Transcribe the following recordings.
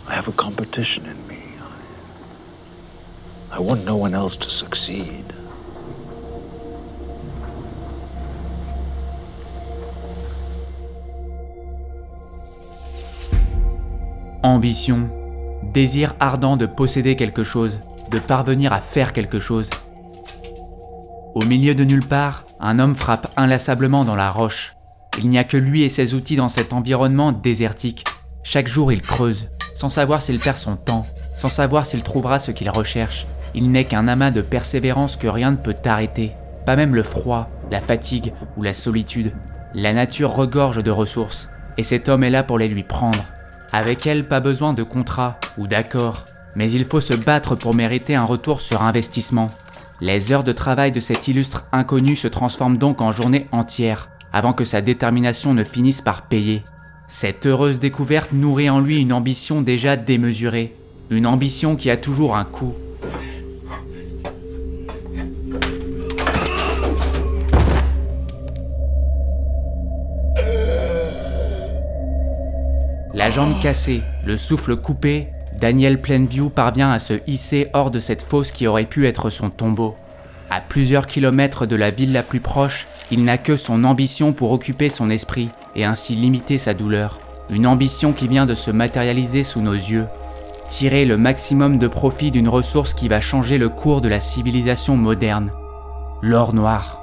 I have a competition in me. I want no one else to succeed. Ambition, désir ardent de posséder quelque chose, de parvenir à faire quelque chose. Au milieu de nulle part, un homme frappe inlassablement dans la roche. Il n'y a que lui et ses outils dans cet environnement désertique. Chaque jour, il creuse, sans savoir s'il perd son temps, sans savoir s'il trouvera ce qu'il recherche. Il n'est qu'un amas de persévérance que rien ne peut arrêter. Pas même le froid, la fatigue ou la solitude. La nature regorge de ressources, et cet homme est là pour les lui prendre. Avec elle, pas besoin de contrat ou d'accord, mais il faut se battre pour mériter un retour sur investissement. Les heures de travail de cet illustre inconnu se transforment donc en journées entières, avant que sa détermination ne finisse par payer. Cette heureuse découverte nourrit en lui une ambition déjà démesurée, une ambition qui a toujours un coût. La jambe cassée, le souffle coupé, Daniel Plainview parvient à se hisser hors de cette fosse qui aurait pu être son tombeau. À plusieurs kilomètres de la ville la plus proche, il n'a que son ambition pour occuper son esprit et ainsi limiter sa douleur. Une ambition qui vient de se matérialiser sous nos yeux. Tirer le maximum de profit d'une ressource qui va changer le cours de la civilisation moderne. L'or noir.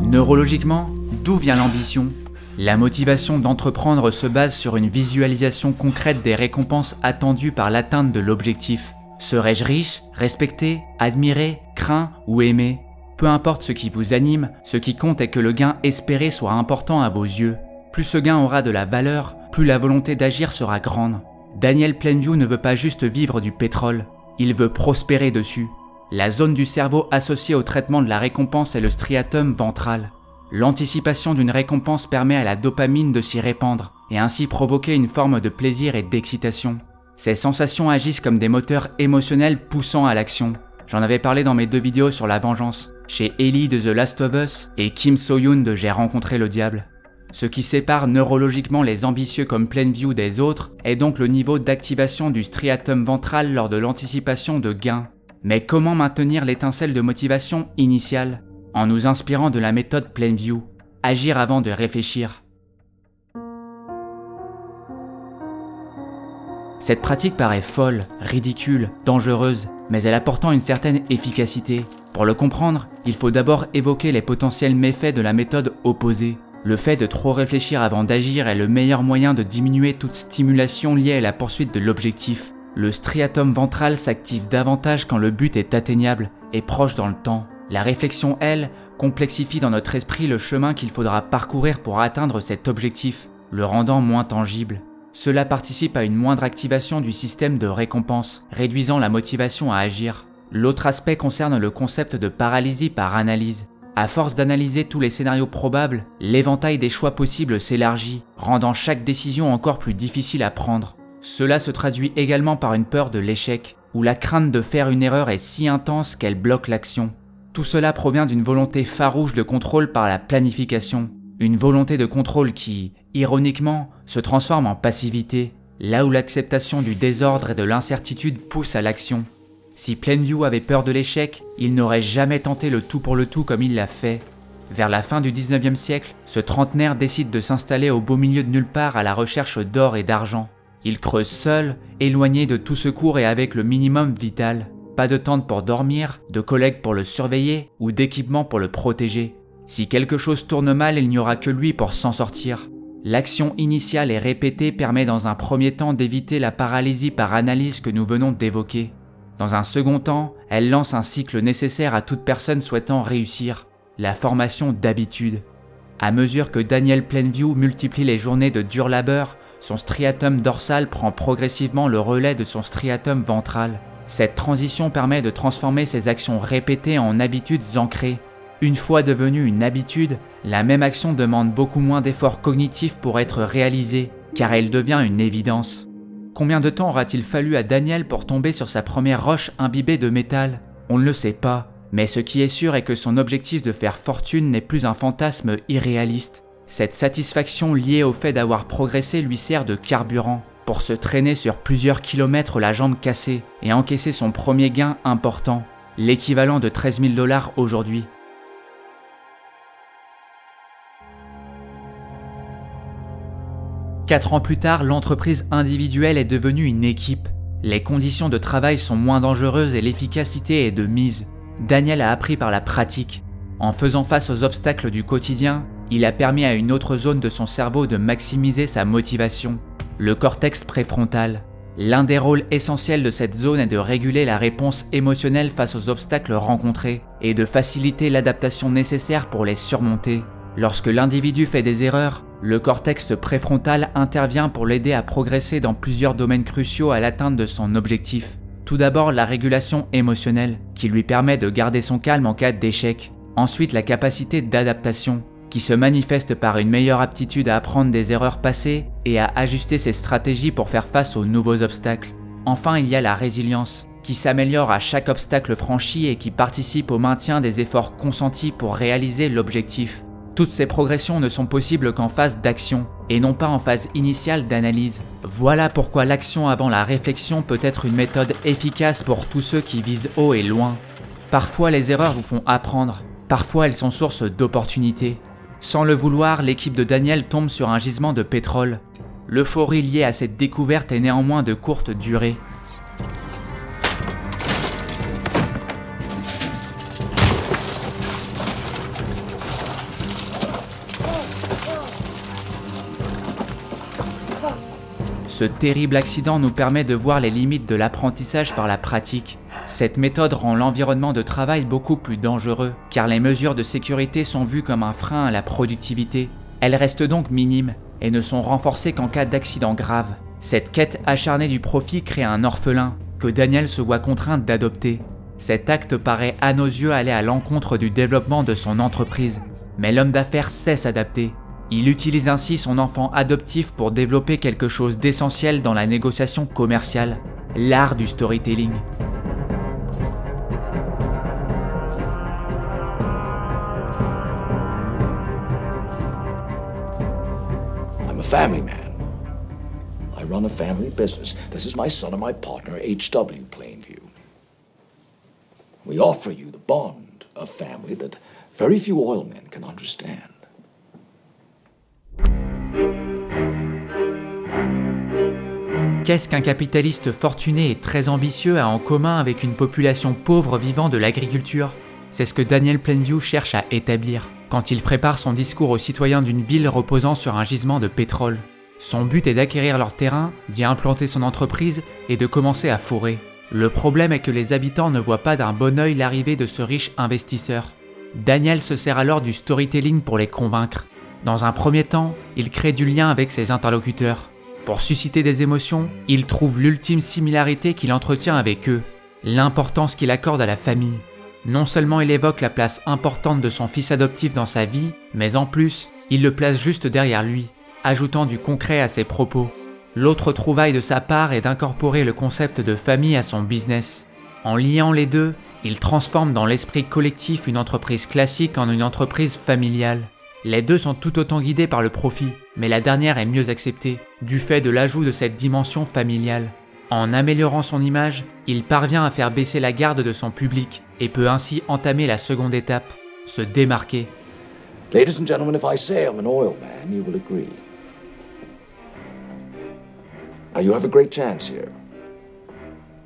Neurologiquement, d'où vient l'ambition ? La motivation d'entreprendre se base sur une visualisation concrète des récompenses attendues par l'atteinte de l'objectif. Serais-je riche, respecté, admiré, craint ou aimé ? Peu importe ce qui vous anime, ce qui compte est que le gain espéré soit important à vos yeux. Plus ce gain aura de la valeur, plus la volonté d'agir sera grande. Daniel Plainview ne veut pas juste vivre du pétrole, il veut prospérer dessus. La zone du cerveau associée au traitement de la récompense est le striatum ventral. L'anticipation d'une récompense permet à la dopamine de s'y répandre et ainsi provoquer une forme de plaisir et d'excitation. Ces sensations agissent comme des moteurs émotionnels poussant à l'action. J'en avais parlé dans mes 2 vidéos sur la vengeance, chez Ellie de The Last of Us et Kim So-yoon de J'ai rencontré le diable. Ce qui sépare neurologiquement les ambitieux comme Plainview des autres est donc le niveau d'activation du striatum ventral lors de l'anticipation de gains. Mais comment maintenir l'étincelle de motivation initiale ? En nous inspirant de la méthode Plainview, agir avant de réfléchir. Cette pratique paraît folle, ridicule, dangereuse, mais elle a pourtant une certaine efficacité. Pour le comprendre, il faut d'abord évoquer les potentiels méfaits de la méthode opposée. Le fait de trop réfléchir avant d'agir est le meilleur moyen de diminuer toute stimulation liée à la poursuite de l'objectif. Le striatum ventral s'active davantage quand le but est atteignable et proche dans le temps. La réflexion, elle, complexifie dans notre esprit le chemin qu'il faudra parcourir pour atteindre cet objectif, le rendant moins tangible. Cela participe à une moindre activation du système de récompense, réduisant la motivation à agir. L'autre aspect concerne le concept de paralysie par analyse. À force d'analyser tous les scénarios probables, l'éventail des choix possibles s'élargit, rendant chaque décision encore plus difficile à prendre. Cela se traduit également par une peur de l'échec, où la crainte de faire une erreur est si intense qu'elle bloque l'action. Tout cela provient d'une volonté farouche de contrôle par la planification, une volonté de contrôle qui, ironiquement, se transforme en passivité, là où l'acceptation du désordre et de l'incertitude pousse à l'action. Si Plainview avait peur de l'échec, il n'aurait jamais tenté le tout pour le tout comme il l'a fait. Vers la fin du 19e siècle, ce trentenaire décide de s'installer au beau milieu de nulle part à la recherche d'or et d'argent. Il creuse seul, éloigné de tout secours et avec le minimum vital. Pas de tente pour dormir, de collègues pour le surveiller ou d'équipement pour le protéger. Si quelque chose tourne mal, il n'y aura que lui pour s'en sortir. L'action initiale et répétée permet dans un premier temps d'éviter la paralysie par analyse que nous venons d'évoquer. Dans un second temps, elle lance un cycle nécessaire à toute personne souhaitant réussir, la formation d'habitude. À mesure que Daniel Plainview multiplie les journées de dur labeur, son striatum dorsal prend progressivement le relais de son striatum ventral. Cette transition permet de transformer ces actions répétées en habitudes ancrées. Une fois devenue une habitude, la même action demande beaucoup moins d'efforts cognitifs pour être réalisée, car elle devient une évidence. Combien de temps aura-t-il fallu à Daniel pour tomber sur sa première roche imbibée de métal ? On ne le sait pas, Mais ce qui est sûr est que son objectif de faire fortune n'est plus un fantasme irréaliste. Cette satisfaction liée au fait d'avoir progressé lui sert de carburant pour se traîner sur plusieurs kilomètres la jambe cassée et encaisser son premier gain important, l'équivalent de 13 000 $ aujourd'hui. Quatre ans plus tard, l'entreprise individuelle est devenue une équipe. Les conditions de travail sont moins dangereuses et l'efficacité est de mise. Daniel a appris par la pratique. En faisant face aux obstacles du quotidien, il a permis à une autre zone de son cerveau de maximiser sa motivation, le cortex préfrontal. L'un des rôles essentiels de cette zone est de réguler la réponse émotionnelle face aux obstacles rencontrés et de faciliter l'adaptation nécessaire pour les surmonter. Lorsque l'individu fait des erreurs, le cortex préfrontal intervient pour l'aider à progresser dans plusieurs domaines cruciaux à l'atteinte de son objectif. Tout d'abord, la régulation émotionnelle, qui lui permet de garder son calme en cas d'échec. Ensuite, la capacité d'adaptation, qui se manifeste par une meilleure aptitude à apprendre des erreurs passées et à ajuster ses stratégies pour faire face aux nouveaux obstacles. Enfin, il y a la résilience, qui s'améliore à chaque obstacle franchi et qui participe au maintien des efforts consentis pour réaliser l'objectif. Toutes ces progressions ne sont possibles qu'en phase d'action, et non pas en phase initiale d'analyse. Voilà pourquoi l'action avant la réflexion peut être une méthode efficace pour tous ceux qui visent haut et loin. Parfois les erreurs vous font apprendre, parfois elles sont source d'opportunités. Sans le vouloir, l'équipe de Daniel tombe sur un gisement de pétrole. L'euphorie liée à cette découverte est néanmoins de courte durée. Ce terrible accident nous permet de voir les limites de l'apprentissage par la pratique. Cette méthode rend l'environnement de travail beaucoup plus dangereux, car les mesures de sécurité sont vues comme un frein à la productivité. Elles restent donc minimes et ne sont renforcées qu'en cas d'accident grave. Cette quête acharnée du profit crée un orphelin, que Daniel se voit contraint d'adopter. Cet acte paraît à nos yeux aller à l'encontre du développement de son entreprise, mais l'homme d'affaires sait s'adapter. Il utilise ainsi son enfant adoptif pour développer quelque chose d'essentiel dans la négociation commerciale, l'art du storytelling. I'm a family man. I run a family business. This is my son and my partner, H.W. Plainview. We offer you the bond of family that very few oilmen can understand. Qu'est-ce qu'un capitaliste fortuné et très ambitieux a en commun avec une population pauvre vivant de l'agriculture? C'est ce que Daniel Plainview cherche à établir quand il prépare son discours aux citoyens d'une ville reposant sur un gisement de pétrole. Son but est d'acquérir leur terrain, d'y implanter son entreprise et de commencer à forer. Le problème est que les habitants ne voient pas d'un bon œil l'arrivée de ce riche investisseur. Daniel se sert alors du storytelling pour les convaincre. Dans un premier temps, il crée du lien avec ses interlocuteurs. Pour susciter des émotions, il trouve l'ultime similarité qu'il entretient avec eux, l'importance qu'il accorde à la famille. Non seulement il évoque la place importante de son fils adoptif dans sa vie, mais en plus, il le place juste derrière lui, ajoutant du concret à ses propos. L'autre trouvaille de sa part est d'incorporer le concept de famille à son business. En liant les deux, il transforme dans l'esprit collectif une entreprise classique en une entreprise familiale. Les deux sont tout autant guidés par le profit, mais la dernière est mieux acceptée, du fait de l'ajout de cette dimension familiale. En améliorant son image, il parvient à faire baisser la garde de son public et peut ainsi entamer la seconde étape, se démarquer. Ladies and gentlemen, if I say I'm an oil man, you will agree. Now you have a great chance here.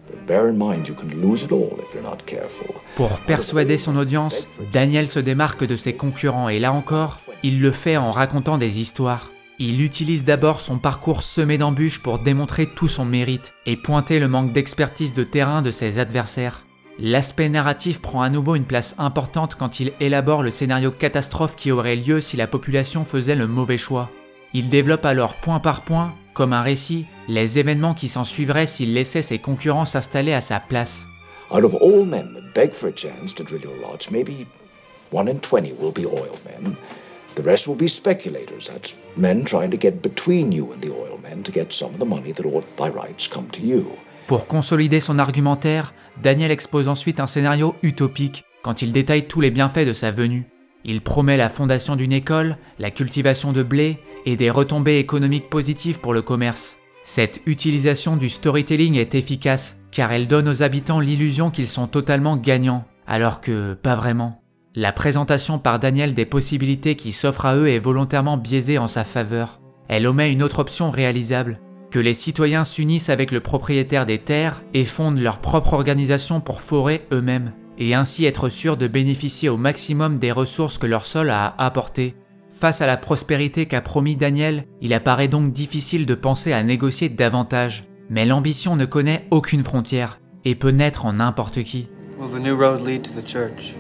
But bear in mind you can lose it all if you're not careful. Pour persuader son audience, Daniel se démarque de ses concurrents et là encore, il le fait en racontant des histoires. Il utilise d'abord son parcours semé d'embûches pour démontrer tout son mérite et pointer le manque d'expertise de terrain de ses adversaires. L'aspect narratif prend à nouveau une place importante quand il élabore le scénario catastrophe qui aurait lieu si la population faisait le mauvais choix. Il développe alors point par point, comme un récit, les événements qui s'en suivraient s'il laissait ses concurrents s'installer à sa place. Out of all men that beg for a chance to drill your lodge, maybe 1 in 20 will be oil men. The rest will be speculators. That's men trying to get between you and the oil men to get some of the money that ought by rights come to you. Pour consolider son argumentaire, Daniel expose ensuite un scénario utopique, quand il détaille tous les bienfaits de sa venue. Il promet la fondation d'une école, la cultivation de blé et des retombées économiques positives pour le commerce. Cette utilisation du storytelling est efficace car elle donne aux habitants l'illusion qu'ils sont totalement gagnants, alors que pas vraiment. La présentation par Daniel des possibilités qui s'offrent à eux est volontairement biaisée en sa faveur. Elle omet une autre option réalisable, que les citoyens s'unissent avec le propriétaire des terres et fondent leur propre organisation pour forer eux-mêmes, et ainsi être sûrs de bénéficier au maximum des ressources que leur sol a à apporter. Face à la prospérité qu'a promis Daniel, il apparaît donc difficile de penser à négocier davantage. Mais l'ambition ne connaît aucune frontière, et peut naître en n'importe qui. Will the new road lead to the church?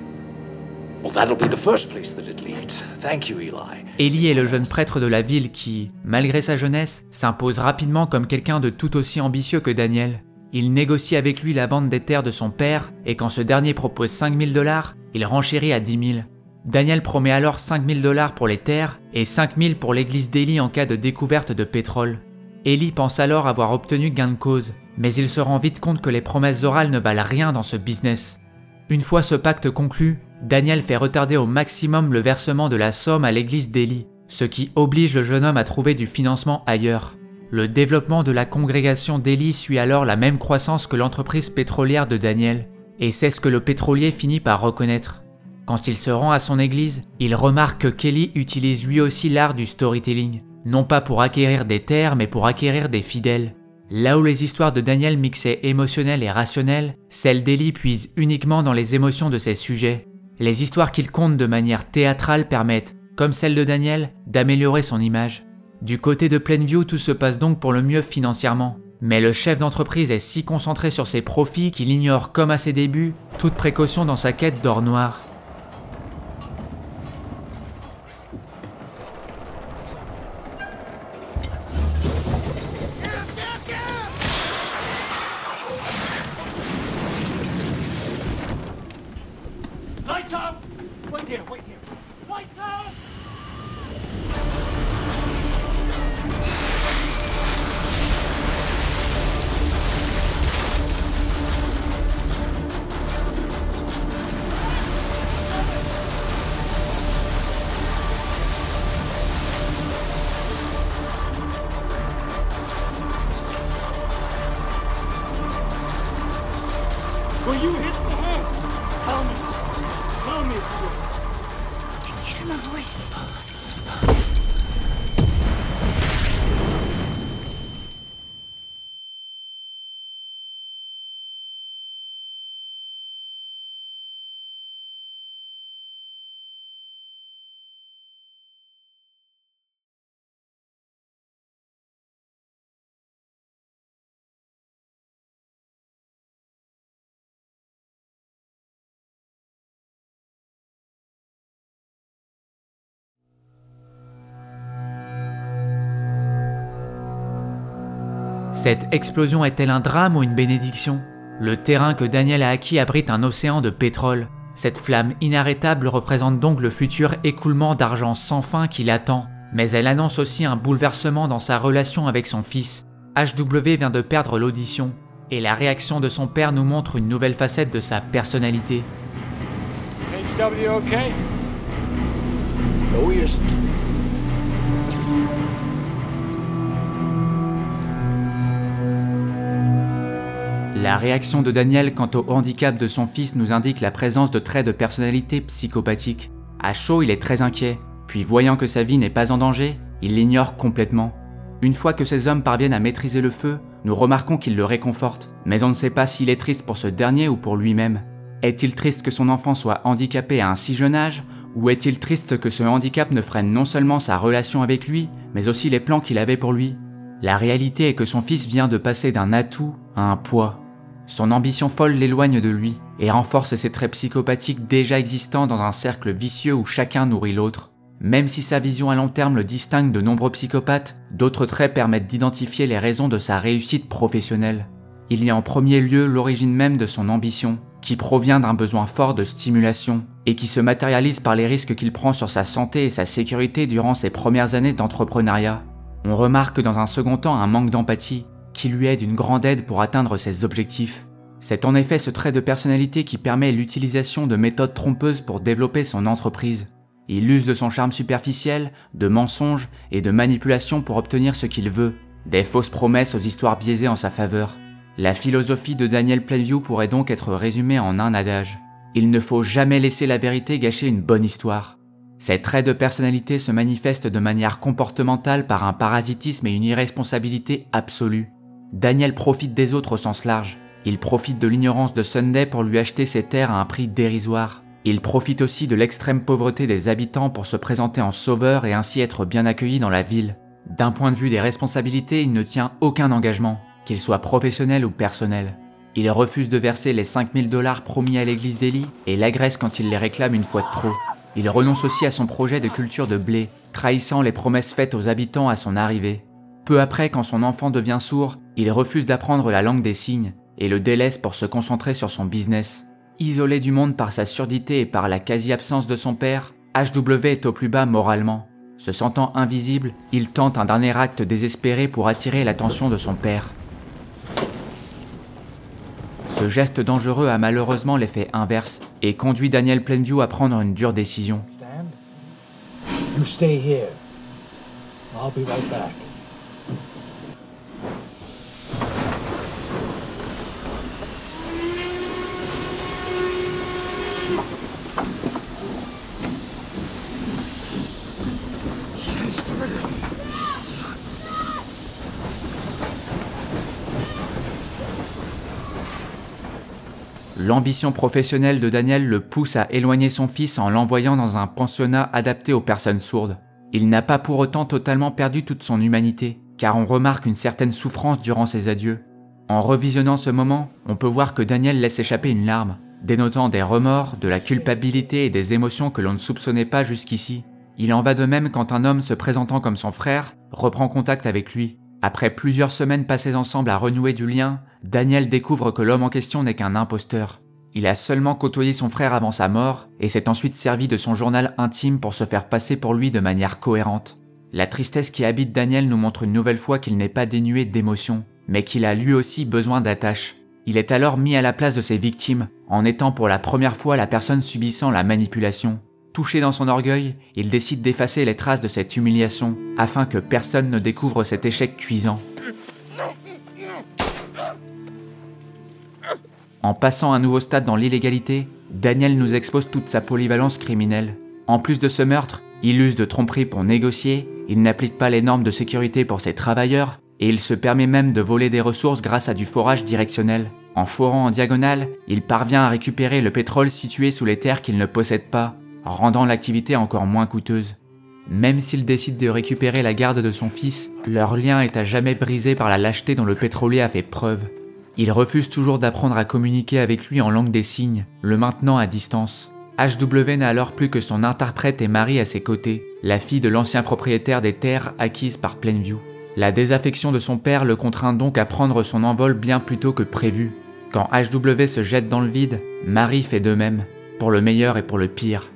Well, that'll be the first place that it leads. Thank you, Eli. Eli est le jeune prêtre de la ville qui, malgré sa jeunesse, s'impose rapidement comme quelqu'un de tout aussi ambitieux que Daniel. Il négocie avec lui la vente des terres de son père, et quand ce dernier propose 5 000 $, il renchérit à 10 000. Daniel promet alors 5 000 $ pour les terres et 5 000 pour l'église d'Eli en cas de découverte de pétrole. Eli pense alors avoir obtenu gain de cause, mais il se rend vite compte que les promesses orales ne valent rien dans ce business. Une fois ce pacte conclu, Daniel fait retarder au maximum le versement de la somme à l'église d'Eli, ce qui oblige le jeune homme à trouver du financement ailleurs. Le développement de la congrégation d'Eli suit alors la même croissance que l'entreprise pétrolière de Daniel, et c'est ce que le pétrolier finit par reconnaître. Quand il se rend à son église, il remarque que Kelly utilise lui aussi l'art du storytelling, non pas pour acquérir des terres mais pour acquérir des fidèles. Là où les histoires de Daniel mixaient émotionnel et rationnel, celles d'Eli puisent uniquement dans les émotions de ses sujets. Les histoires qu'il conte de manière théâtrale permettent, comme celle de Daniel, d'améliorer son image. Du côté de Plainview, tout se passe donc pour le mieux financièrement. Mais le chef d'entreprise est si concentré sur ses profits qu'il ignore, comme à ses débuts, toute précaution dans sa quête d'or noir. Lights out! Wait here, wait here. Lights out! Were you hit the head? Tell me. Tell me if you were. I can't hear my voice. Cette explosion est-elle un drame ou une bénédiction? Le terrain que Daniel a acquis abrite un océan de pétrole. Cette flamme inarrêtable représente donc le futur écoulement d'argent sans fin qui l'attend. Mais elle annonce aussi un bouleversement dans sa relation avec son fils. HW vient de perdre l'audition, et la réaction de son père nous montre une nouvelle facette de sa personnalité. HW okay? No, he isn't. La réaction de Daniel quant au handicap de son fils nous indique la présence de traits de personnalité psychopathique. À chaud, il est très inquiet, puis voyant que sa vie n'est pas en danger, il l'ignore complètement. Une fois que ces hommes parviennent à maîtriser le feu, nous remarquons qu'ils le réconfortent, mais on ne sait pas s'il est triste pour ce dernier ou pour lui-même. Est-il triste que son enfant soit handicapé à un si jeune âge, ou est-il triste que ce handicap ne freine non seulement sa relation avec lui, mais aussi les plans qu'il avait pour lui? La réalité est que son fils vient de passer d'un atout à un poids. Son ambition folle l'éloigne de lui et renforce ses traits psychopathiques déjà existants dans un cercle vicieux où chacun nourrit l'autre. Même si sa vision à long terme le distingue de nombreux psychopathes, d'autres traits permettent d'identifier les raisons de sa réussite professionnelle. Il y a en premier lieu l'origine même de son ambition, qui provient d'un besoin fort de stimulation et qui se matérialise par les risques qu'il prend sur sa santé et sa sécurité durant ses premières années d'entrepreneuriat. On remarque dans un second temps un manque d'empathie, qui lui est d'une grande aide pour atteindre ses objectifs. C'est en effet ce trait de personnalité qui permet l'utilisation de méthodes trompeuses pour développer son entreprise. Il use de son charme superficiel, de mensonges et de manipulations pour obtenir ce qu'il veut, des fausses promesses aux histoires biaisées en sa faveur. La philosophie de Daniel Plainview pourrait donc être résumée en un adage. Il ne faut jamais laisser la vérité gâcher une bonne histoire. Ces traits de personnalité se manifestent de manière comportementale par un parasitisme et une irresponsabilité absolue. Daniel profite des autres au sens large. Il profite de l'ignorance de Sunday pour lui acheter ses terres à un prix dérisoire. Il profite aussi de l'extrême pauvreté des habitants pour se présenter en sauveur et ainsi être bien accueilli dans la ville. D'un point de vue des responsabilités, il ne tient aucun engagement, qu'il soit professionnel ou personnel. Il refuse de verser les 5 000 $ promis à l'église d'Eli et l'agresse quand il les réclame une fois de trop. Il renonce aussi à son projet de culture de blé, trahissant les promesses faites aux habitants à son arrivée. Peu après, quand son enfant devient sourd, il refuse d'apprendre la langue des signes et le délaisse pour se concentrer sur son business. Isolé du monde par sa surdité et par la quasi-absence de son père, HW est au plus bas moralement. Se sentant invisible, il tente un dernier acte désespéré pour attirer l'attention de son père. Ce geste dangereux a malheureusement l'effet inverse et conduit Daniel Plainview à prendre une dure décision. You stay here. I'll be right back. L'ambition professionnelle de Daniel le pousse à éloigner son fils en l'envoyant dans un pensionnat adapté aux personnes sourdes. Il n'a pas pour autant totalement perdu toute son humanité, car on remarque une certaine souffrance durant ses adieux. En revisionnant ce moment, on peut voir que Daniel laisse échapper une larme, dénotant des remords, de la culpabilité et des émotions que l'on ne soupçonnait pas jusqu'ici. Il en va de même quand un homme se présentant comme son frère reprend contact avec lui. Après plusieurs semaines passées ensemble à renouer du lien, Daniel découvre que l'homme en question n'est qu'un imposteur. Il a seulement côtoyé son frère avant sa mort et s'est ensuite servi de son journal intime pour se faire passer pour lui de manière cohérente. La tristesse qui habite Daniel nous montre une nouvelle fois qu'il n'est pas dénué d'émotions, mais qu'il a lui aussi besoin d'attache. Il est alors mis à la place de ses victimes, en étant pour la première fois la personne subissant la manipulation. Touché dans son orgueil, il décide d'effacer les traces de cette humiliation, afin que personne ne découvre cet échec cuisant. En passant un nouveau stade dans l'illégalité, Daniel nous expose toute sa polyvalence criminelle. En plus de ce meurtre, il use de tromperie pour négocier, il n'applique pas les normes de sécurité pour ses travailleurs, et il se permet même de voler des ressources grâce à du forage directionnel. En forant en diagonale, il parvient à récupérer le pétrole situé sous les terres qu'il ne possède pas, rendant l'activité encore moins coûteuse. Même s'il décide de récupérer la garde de son fils, leur lien est à jamais brisé par la lâcheté dont le pétrolier a fait preuve. Il refuse toujours d'apprendre à communiquer avec lui en langue des signes, le maintenant à distance. HW n'a alors plus que son interprète et mari à ses côtés, la fille de l'ancien propriétaire des terres acquises par Plainview. La désaffection de son père le contraint donc à prendre son envol bien plus tôt que prévu. Quand HW se jette dans le vide, Marie fait de même, pour le meilleur et pour le pire.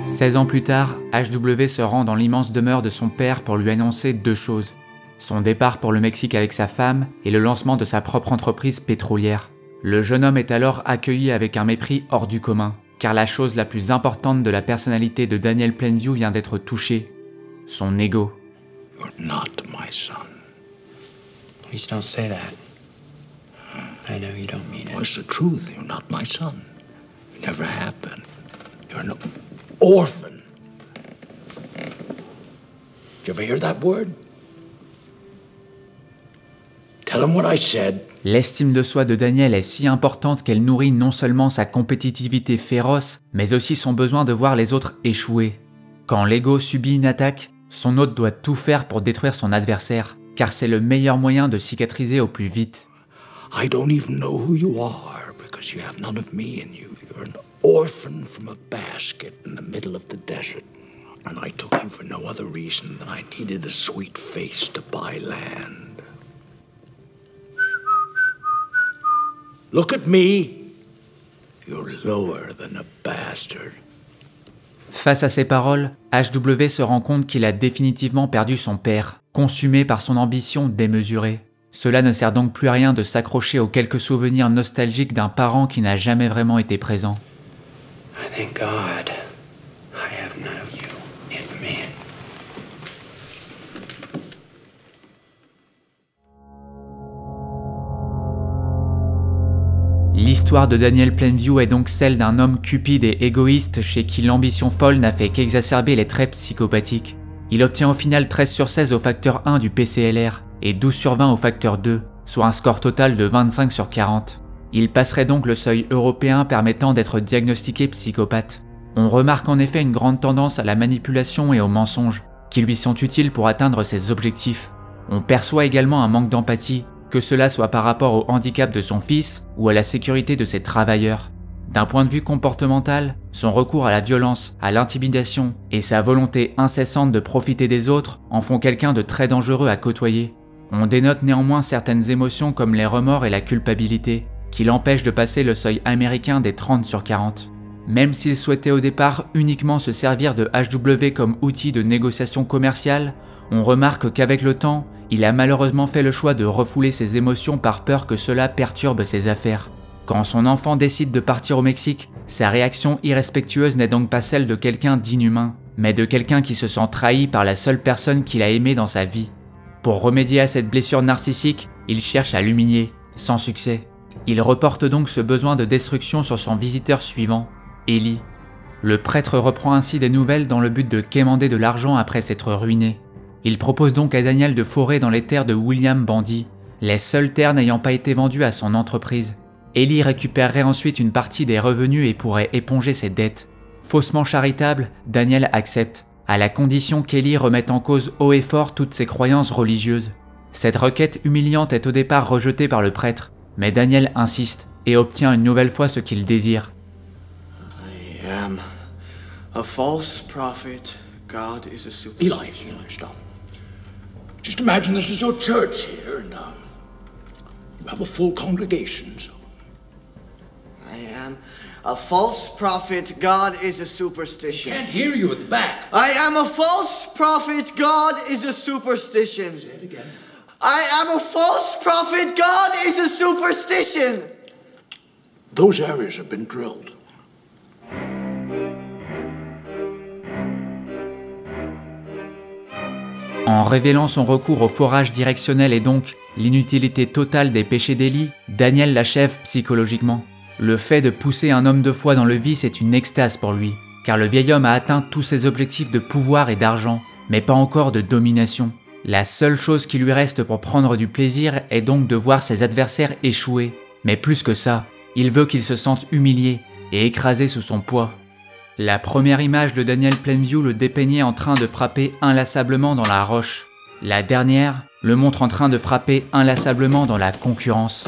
« 16 ans plus tard, HW se rend dans l'immense demeure de son père pour lui annoncer deux choses. Son départ pour le Mexique avec sa femme et le lancement de sa propre entreprise pétrolière. Le jeune homme est alors accueilli avec un mépris hors du commun, car la chose la plus importante de la personnalité de Daniel Plainview vient d'être touchée. Son ego. You're not my son. Please don't say that. I know you don't mean it. What's the truth? You're not my son. You never have been. You're an orphan. Did you ever hear that word? Tell him what I said. L'estime de soi de Daniel est si importante qu'elle nourrit non seulement sa compétitivité féroce, mais aussi son besoin de voir les autres échouer. Quand l'ego subit une attaque, son hôte doit tout faire pour détruire son adversaire, car c'est le meilleur moyen de cicatriser au plus vite. I don't even know who you are because you have none of me in you. You're an orphan from a basket in the middle of the desert. And I took you for no other reason than I needed a sweet face to buy land. Look at me. You're lower than a bastard. Face à ces paroles, HW se rend compte qu'il a définitivement perdu son père, consumé par son ambition démesurée. Cela ne sert donc plus à rien de s'accrocher aux quelques souvenirs nostalgiques d'un parent qui n'a jamais vraiment été présent. I thank God I have none of you in me. L'histoire de Daniel Plainview est donc celle d'un homme cupide et égoïste chez qui l'ambition folle n'a fait qu'exacerber les traits psychopathiques. Il obtient au final 13 sur 16 au facteur 1 du PCLR et 12 sur 20 au facteur 2, soit un score total de 25 sur 40. Il passerait donc le seuil européen permettant d'être diagnostiqué psychopathe. On remarque en effet une grande tendance à la manipulation et au mensonge, qui lui sont utiles pour atteindre ses objectifs. On perçoit également un manque d'empathie, que cela soit par rapport au handicap de son fils ou à la sécurité de ses travailleurs. D'un point de vue comportemental, son recours à la violence, à l'intimidation et sa volonté incessante de profiter des autres en font quelqu'un de très dangereux à côtoyer. On dénote néanmoins certaines émotions comme les remords et la culpabilité, qui l'empêchent de passer le seuil américain des 30 sur 40. Même s'il souhaitait au départ uniquement se servir de HW comme outil de négociation commerciale, on remarque qu'avec le temps, il a malheureusement fait le choix de refouler ses émotions par peur que cela perturbe ses affaires. Quand son enfant décide de partir au Mexique, sa réaction irrespectueuse n'est donc pas celle de quelqu'un d'inhumain, mais de quelqu'un qui se sent trahi par la seule personne qu'il a aimée dans sa vie. Pour remédier à cette blessure narcissique, il cherche à l'humilier, sans succès. Il reporte donc ce besoin de destruction sur son visiteur suivant, Ellie. Le prêtre reprend ainsi des nouvelles dans le but de quémander de l'argent après s'être ruiné. Il propose donc à Daniel de forer dans les terres de William Bandy, les seules terres n'ayant pas été vendues à son entreprise. Ellie récupérerait ensuite une partie des revenus et pourrait éponger ses dettes. Faussement charitable, Daniel accepte, à la condition qu'Ellie remette en cause haut et fort toutes ses croyances religieuses. Cette requête humiliante est au départ rejetée par le prêtre, mais Daniel insiste et obtient une nouvelle fois ce qu'il désire. I am a false prophet. God is a super... Eli, stop. Just imagine this is your church here, and you have a full congregation, so... I am a false prophet. God is a superstition. Can't hear you at the back. I am a false prophet. God is a superstition. Say it again. I am a false prophet. God is a superstition. Those areas have been drilled. En révélant son recours au forage directionnel et donc l'inutilité totale des péchés d'Ellie, Daniel l'achève psychologiquement. Le fait de pousser un homme de foi dans le vice est une extase pour lui, car le vieil homme a atteint tous ses objectifs de pouvoir et d'argent, mais pas encore de domination. La seule chose qui lui reste pour prendre du plaisir est donc de voir ses adversaires échouer. Mais plus que ça, il veut qu'ils se sentent humiliés et écrasés sous son poids. La première image de Daniel Plainview le dépeignait en train de frapper inlassablement dans la roche. La dernière le montre en train de frapper inlassablement dans la concurrence.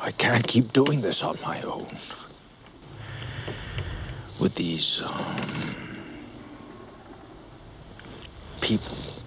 I can't keep doing this on my own. With these, people.